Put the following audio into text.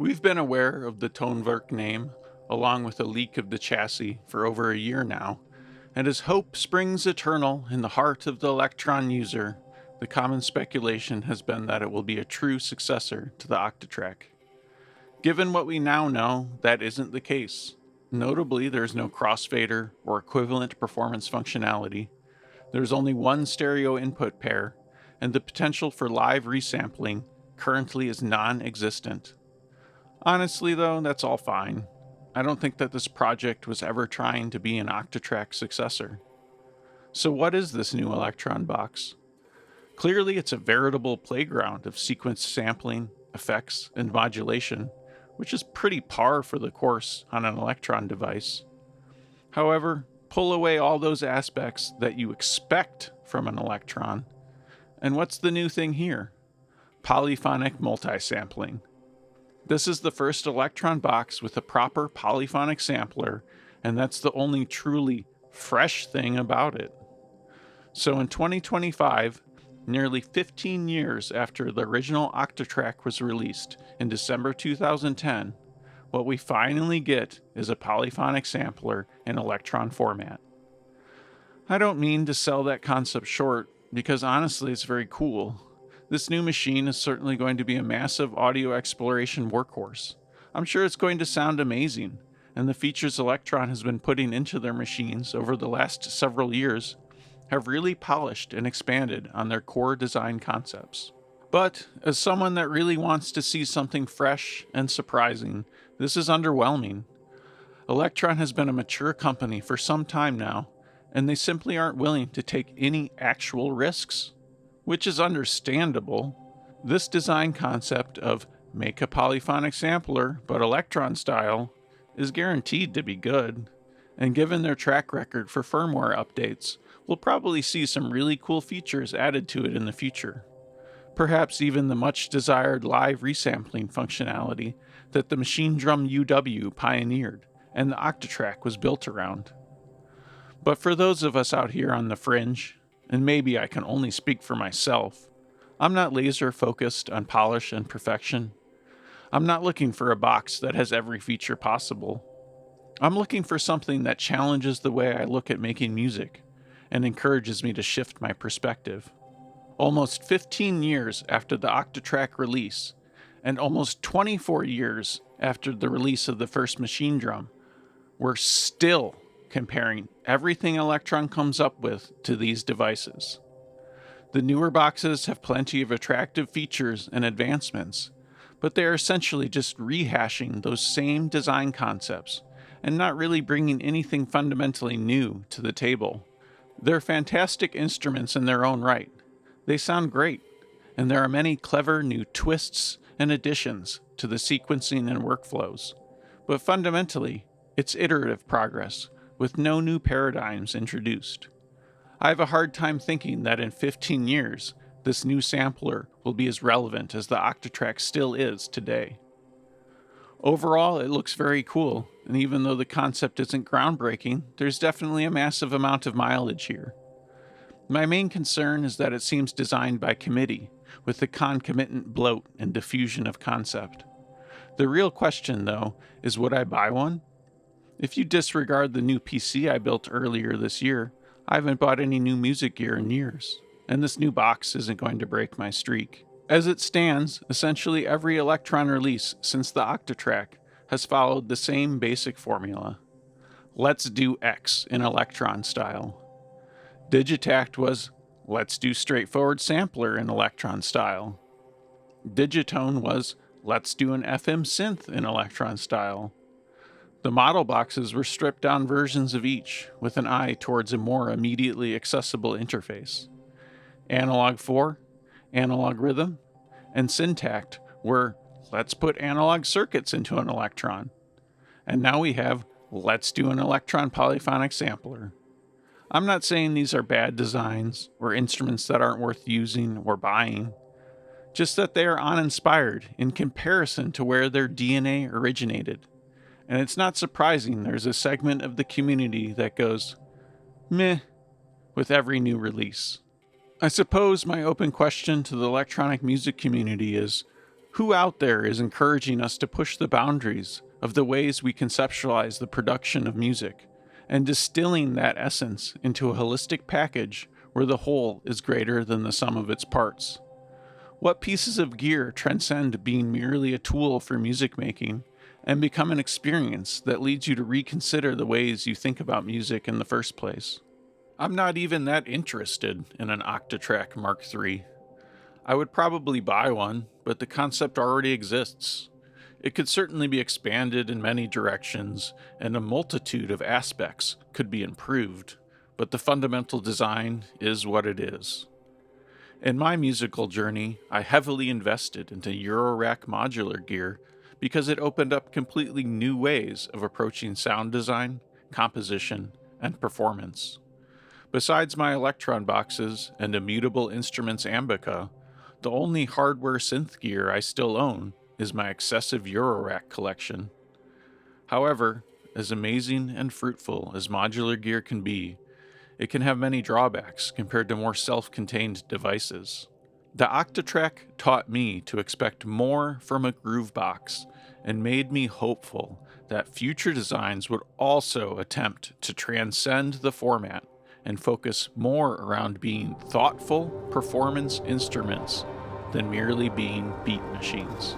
We've been aware of the Tonverk name, along with a leak of the chassis, for over a year now, and as hope springs eternal in the heart of the Elektron user, the common speculation has been that it will be a true successor to the Octatrack. Given what we now know, that isn't the case. Notably, there's no crossfader or equivalent performance functionality. There's only one stereo input pair, and the potential for live resampling currently is non-existent. Honestly, though, that's all fine. I don't think that this project was ever trying to be an Octatrack successor. So what is this new Elektron box? Clearly, it's a veritable playground of sequence sampling, effects, and modulation, which is pretty par for the course on an Elektron device. However, pull away all those aspects that you expect from an Elektron, and what's the new thing here? Polyphonic multisampling. This is the first Elektron box with a proper polyphonic sampler, and that's the only truly fresh thing about it. So in 2025, nearly 15 years after the original Octatrack was released in December 2010, what we finally get is a polyphonic sampler in Elektron format. I don't mean to sell that concept short, because honestly it's very cool. This new machine is certainly going to be a massive audio exploration workhorse. I'm sure it's going to sound amazing, and the features Elektron has been putting into their machines over the last several years have really polished and expanded on their core design concepts. But as someone that really wants to see something fresh and surprising, this is underwhelming. Elektron has been a mature company for some time now, and they simply aren't willing to take any actual risks. Which is understandable. This design concept of make a polyphonic sampler, but Elektron style, is guaranteed to be good. And given their track record for firmware updates, we'll probably see some really cool features added to it in the future. Perhaps even the much desired live resampling functionality that the Machine Drum UW pioneered and the Octatrack was built around. But for those of us out here on the fringe, and maybe I can only speak for myself, I'm not laser focused on polish and perfection. I'm not looking for a box that has every feature possible. I'm looking for something that challenges the way I look at making music and encourages me to shift my perspective. Almost 15 years after the Octatrack release, and almost 24 years after the release of the first Machine Drum, we're still comparing everything Elektron comes up with to these devices. The newer boxes have plenty of attractive features and advancements, but they are essentially just rehashing those same design concepts and not really bringing anything fundamentally new to the table. They're fantastic instruments in their own right. They sound great, and there are many clever new twists and additions to the sequencing and workflows. But fundamentally, it's iterative progress, with no new paradigms introduced. I have a hard time thinking that in 15 years, this new sampler will be as relevant as the Octatrack still is today. Overall, it looks very cool, and even though the concept isn't groundbreaking, there's definitely a massive amount of mileage here. My main concern is that it seems designed by committee, with the concomitant bloat and diffusion of concept. The real question, though, is would I buy one? If you disregard the new PC I built earlier this year, I haven't bought any new music gear in years, and this new box isn't going to break my streak. As it stands, essentially every Elektron release since the Octatrack has followed the same basic formula. Let's do X in Elektron style. Digitact was, let's do straightforward sampler in Elektron style. Digitone was, let's do an FM synth in Elektron style. The model boxes were stripped down versions of each, with an eye towards a more immediately accessible interface. Analog 4, Analog Rhythm, and Syntact were, let's put analog circuits into an Elektron. And now we have, let's do an Elektron polyphonic sampler. I'm not saying these are bad designs, or instruments that aren't worth using or buying, just that they are uninspired in comparison to where their DNA originated. And it's not surprising there's a segment of the community that goes, meh, with every new release. I suppose my open question to the electronic music community is, Who out there is encouraging us to push the boundaries of the ways we conceptualize the production of music, and distilling that essence into a holistic package where the whole is greater than the sum of its parts? What pieces of gear transcend being merely a tool for music making and become an experience that leads you to reconsider the ways you think about music in the first place? I'm not even that interested in an Octatrack Mark III. I would probably buy one, but the concept already exists. It could certainly be expanded in many directions, and a multitude of aspects could be improved, but the fundamental design is what it is. In my musical journey, I heavily invested into Eurorack modular gear because it opened up completely new ways of approaching sound design, composition, and performance. Besides my Elektron boxes and Immutable Instruments Ambica, the only hardware synth gear I still own is my excessive Eurorack collection. However, as amazing and fruitful as modular gear can be, it can have many drawbacks compared to more self-contained devices. The Octatrack taught me to expect more from a groove box and made me hopeful that future designs would also attempt to transcend the format and focus more around being thoughtful performance instruments than merely being beat machines.